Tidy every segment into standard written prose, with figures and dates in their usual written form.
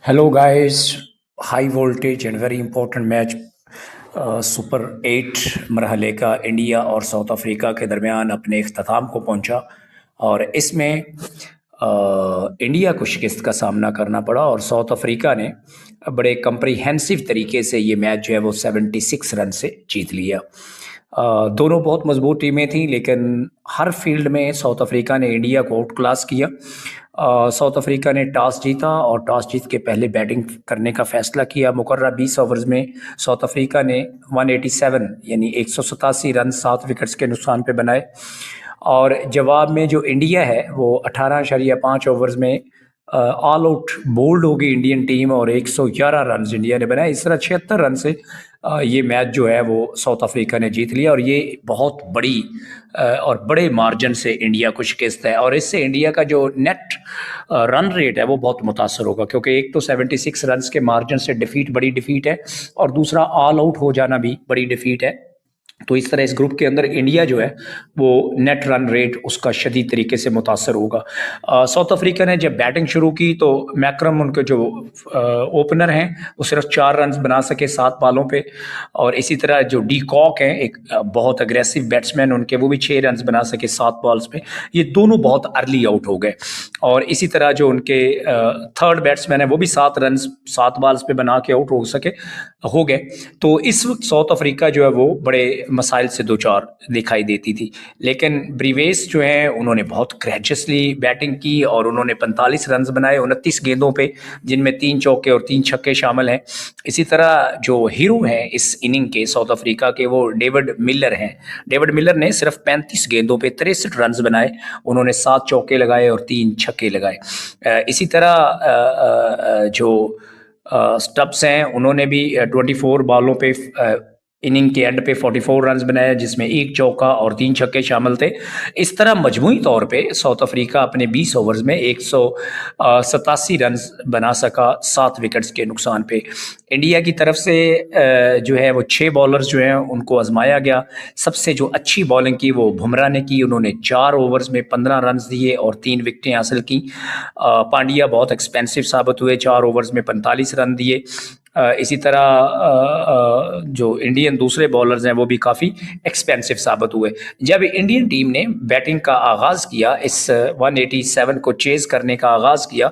Hello guys, high voltage and very important match super 8 मरहले का India और south Africa के दरमियान अपने इख्तिताम को पहुंचा और इसमें इंडिया को शिकस्त का सामना करना पड़ा और साउथ अफ्रीका ने बड़े कंप्रीहेंसिव तरीके से ये मैच जो है वो 76 रन से जीत लिया। दोनों बहुत मजबूत टीमें थीं, लेकिन हर फील्ड में साउथ अफ्रीका ने इंडिया को आउट क्लास किया। साउथ अफ्रीका ने टॉस जीता और टॉस जीत के पहले बैटिंग करने का फैसला किया। मुकर्रर 20 ओवर्स में साउथ अफ्रीका ने 187 यानी 187 रन 7 विकेट्स के नुकसान पे बनाए और जवाब में जो इंडिया है वो 18.5 ओवर्स में ऑल आउट बोल्ड हो गई इंडियन टीम और 111 रन इंडिया ने बनाए। इस तरह 76 रन से ये मैच जो है वो साउथ अफ्रीका ने जीत लिया और ये बहुत बड़ी और बड़े मार्जिन से इंडिया को शिकस्त है और इससे इंडिया का जो नेट रन रेट है वो बहुत मुतासर होगा, क्योंकि एक तो 76 रन के मार्जिन से डिफीट बड़ी डिफीट है और दूसरा ऑल आउट हो जाना भी बड़ी डिफीट है। तो इस तरह इस ग्रुप के अंदर इंडिया जो है वो नेट रन रेट उसका शदीद तरीके से मुतासर होगा। साउथ अफ्रीका ने जब बैटिंग शुरू की तो मैक्रम उनके जो ओपनर हैं वो सिर्फ 4 रन बना सके 7 बॉलों पे और इसी तरह जो डी कॉक हैं एक बहुत अग्रेसिव बैट्समैन उनके, वो भी 6 रन बना सके 7 बॉल्स पे। ये दोनों बहुत अर्ली आउट हो गए और इसी तरह जो उनके थर्ड बैट्समैन है वो भी 7 रन 7 बॉल्स पे बना के आउट हो गए। तो इस वक्त साउथ अफ्रीका जो है वो बड़े मसाइल से दो चार दिखाई देती थी, लेकिन ब्रीवेस जो हैं उन्होंने बहुत करेजियसली बैटिंग की और उन्होंने 45 रन बनाए 29 गेंदों पे, जिनमें 3 चौके और 3 छक्के शामिल हैं। इसी तरह जो हीरो हैं इस इनिंग के साउथ अफ्रीका के वो डेविड मिलर हैं। डेविड मिलर ने सिर्फ 35 गेंदों पे 63 रन बनाए, उन्होंने 7 चौके लगाए और 3 छक्के लगाए। इसी तरह जो स्टब्स हैं उन्होंने भी 24 बॉलों पे इनिंग के एंड पे 44 रन बनाए, जिसमें 1 चौका और 3 छक्के शामिल थे। इस तरह मजमूई तौर पे साउथ अफ्रीका अपने 20 ओवर्स में 187 रन बना सका 7 विकेट्स के नुकसान पे। इंडिया की तरफ से जो है वो 6 बॉलर्स जो हैं उनको आजमाया गया। सबसे जो अच्छी बॉलिंग की वो बुमराह ने की, उन्होंने 4 ओवर्स में 15 रन दिए और 3 विकेटें हासिल की। पांड्या बहुत एक्सपेंसिव साबित हुए, 4 ओवर्स में 45 रन दिए। इसी तरह जो इंडियन दूसरे बॉलर्स हैं वो भी काफ़ी एक्सपेंसिव साबित हुए। जब इंडियन टीम ने बैटिंग का आगाज़ किया, इस 187 को चेज़ करने का आगाज़ किया,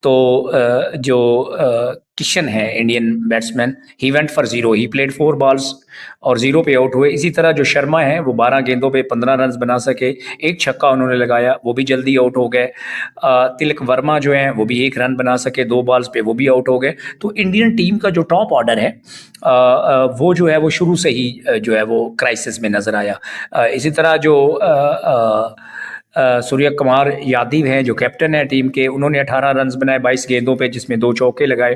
तो जो किशन है Indian batsman, he went for 0, he played 4 balls और 0 पे आउट हुए। इसी तरह जो शर्मा है वो 12 गेंदों पे 15 रन बना सके, 1 छक्का उन्होंने लगाया, वो भी जल्दी आउट हो गए। तिलक वर्मा जो हैं वो भी 1 रन बना सके 2 बॉल्स पे, वो भी आउट हो गए। तो इंडियन टीम का जो टॉप ऑर्डर है वो जो है वो शुरू से ही जो है वो क्राइसिस में नज़र आया। इसी तरह जो सूर्य कुमार यादव हैं जो कैप्टन है टीम के, उन्होंने 18 रन बनाए 22 गेंदों पे, जिसमें 2 चौके लगाए।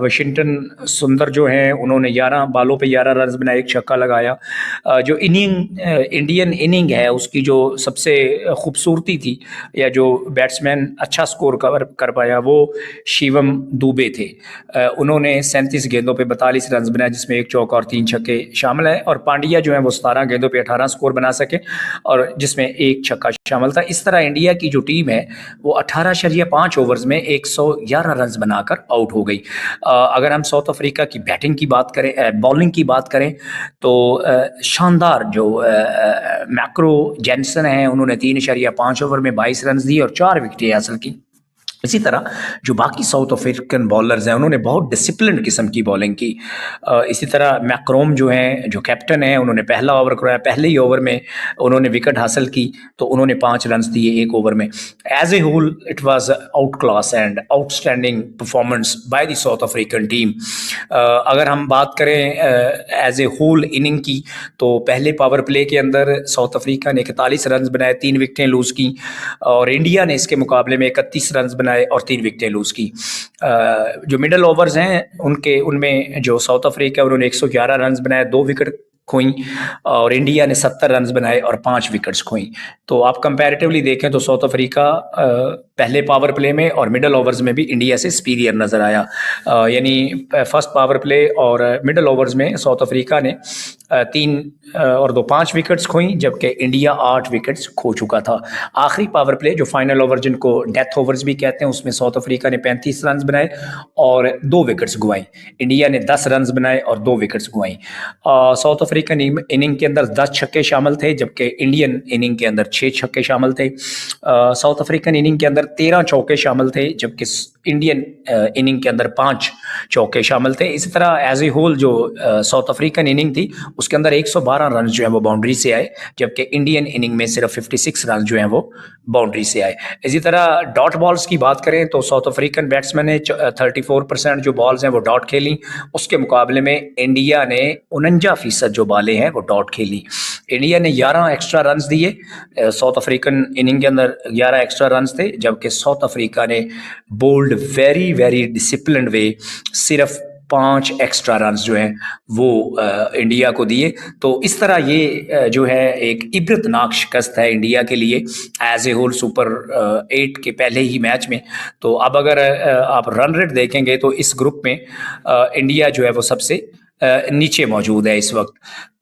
वाशिंगटन सुंदर जो हैं उन्होंने 11 बॉलों पे 11 रन बनाए, 1 छक्का लगाया। जो इंडियन इनिंग है उसकी जो सबसे खूबसूरती थी या जो बैट्समैन अच्छा स्कोर कर पाया वो शिवम दुबे थे। उन्होंने 37 गेंदों पे 42 रन बनाए, जिसमें 1 चौका और 3 छक्के शामिल है। और पांड्या जो है वो 17 गेंदों पे 18 स्कोर बना सके और जिसमें 1 छक्का शामिल था। इस तरह इंडिया की जो टीम है वो 18.5 ओवर्स में 111 रन बनाकर आउट हो गई। अगर हम साउथ अफ्रीका की बैटिंग की बात करें, बॉलिंग की बात करें, तो शानदार जो मैक्रो जेनसन हैं उन्होंने 3.5 ओवर में 22 रन दिए और 4 विकेटें हासिल की। इसी तरह जो बाकी साउथ अफ्रीकन बॉलर्स हैं उन्होंने बहुत डिसिप्लिन किस्म की बॉलिंग की। इसी तरह मैक्रोम जो हैं जो कैप्टन हैं उन्होंने पहला ओवर कराया, पहले ही ओवर में उन्होंने विकेट हासिल की, तो उन्होंने 5 रन दिए 1 ओवर में। As a whole it was out class and outstanding performance by the South African team. अगर हम बात करें एज ए होल इनिंग की, तो पहले पावर प्ले के अंदर साउथ अफ्रीका ने 41 रन बनाए, 3 विकेटें लूज़ की और इंडिया ने इसके मुकाबले में 31 रन बनाए और 3 विकेटें लूज़ की। जो मिडल ओवर्स हैं उनमें जो साउथ अफ्रीका उन्होंने 111 रन बनाए, 2 विकेट खोई और इंडिया ने 70 रन बनाए और 5 विकेट्स खोई। तो आप कंपैरेटिवली देखें तो साउथ अफ्रीका पहले पावर प्ले में और मिडल ओवर्स में भी इंडिया से सुपीरियर नज़र आया। यानी फर्स्ट पावर प्ले और मिडल ओवर्स में साउथ अफ्रीका ने 3 और 2 5 विकेट्स खोई, जबकि इंडिया 8 विकेट्स खो चुका था। आखिरी पावर प्ले जो फाइनल ओवर जिनको डेथ ओवर्स भी कहते हैं, उसमें साउथ अफ्रीका ने 35 रन बनाए और 2 विकेट्स गंवाई। इंडिया ने 10 रन बनाए और 2 विकेट्स गंवाई। साउथ अफ्रीकन इनिंग के अंदर 10 छक्के शामिल थे, जबकि इंडियन इनिंग के अंदर 6 छक्के शामिल थे। साउथ अफ्रीकन इनिंग के अंदर 13 चौके शामिल थे, जबकि इंडियन इनिंग के अंदर 5 चौके शामिल थे। इसी तरह एज ए होल जो साउथ अफ्रीकन इनिंग थी उसके अंदर 112 रन जो है वो बाउंड्री से आए, जबकि इंडियन इनिंग में सिर्फ 56 रन जो हैं वो बाउंड्री से आए। इसी तरह डॉट बॉल्स की बात करें तो साउथ अफ्रीकन बैट्समैन ने 34% जो बॉल्स हैं वो डॉट खेली, उसके मुकाबले में इंडिया ने 49% जो बॉलें हैं वो डॉट खेली। इंडिया ने 11 एक्स्ट्रा रन्स दिए, साउथ अफ्रीकन इनिंग के अंदर 11 एक्स्ट्रा रन्स थे, जबकि साउथ अफ्रीका ने बोल्ड वेरी वेरी डिसिप्लिन्ड वे सिर्फ 5 एक्स्ट्रा रन्स जो हैं वो इंडिया को दिए। तो इस तरह ये जो है एक इबरतनाक शिकस्त है इंडिया के लिए एज ए होल सुपर 8 के पहले ही मैच में। तो अब अगर आप रन रेट देखेंगे तो इस ग्रुप में इंडिया जो है वो सबसे नीचे मौजूद है इस वक्त।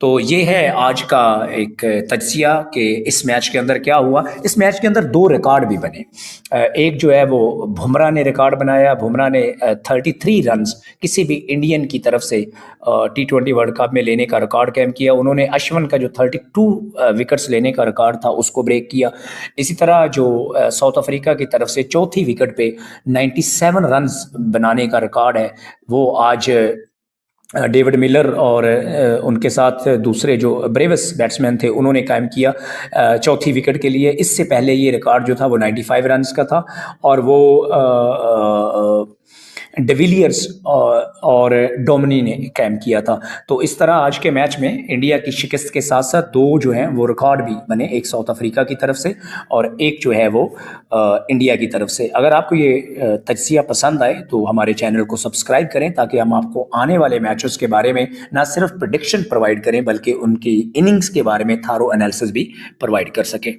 तो ये है आज का एक तज्जिया कि इस मैच के अंदर क्या हुआ। इस मैच के अंदर 2 रिकॉर्ड भी बने। एक जो है वो बुमराह ने रिकॉर्ड बनाया, बुमराह ने 33 रन्स किसी भी इंडियन की तरफ से T20 वर्ल्ड कप में लेने का रिकॉर्ड कायम किया। उन्होंने अश्विन का जो 32 विकेट्स लेने का रिकॉर्ड था उसको ब्रेक किया। इसी तरह जो साउथ अफ्रीका की तरफ से चौथी विकेट पे 97 रन्स बनाने का रिकॉर्ड है वो आज डेविड मिलर और उनके साथ दूसरे जो ब्रेवस बैट्समैन थे उन्होंने कायम किया चौथी विकेट के लिए। इससे पहले ये रिकॉर्ड जो था वो 95 रन्स का था और वो डिविलियर्स और डोमिनी ने कायम किया था। तो इस तरह आज के मैच में इंडिया की शिकस्त के साथ साथ 2 जो हैं वो रिकॉर्ड भी बने, एक साउथ अफ्रीका की तरफ से और एक जो है वो इंडिया की तरफ से। अगर आपको ये तज्जिया पसंद आए तो हमारे चैनल को सब्सक्राइब करें ताकि हम आपको आने वाले मैचेस के बारे में ना सिर्फ प्रेडिक्शन प्रोवाइड करें बल्कि उनकी इनिंग्स के बारे में थारो एनालिसिस भी प्रोवाइड कर सकें।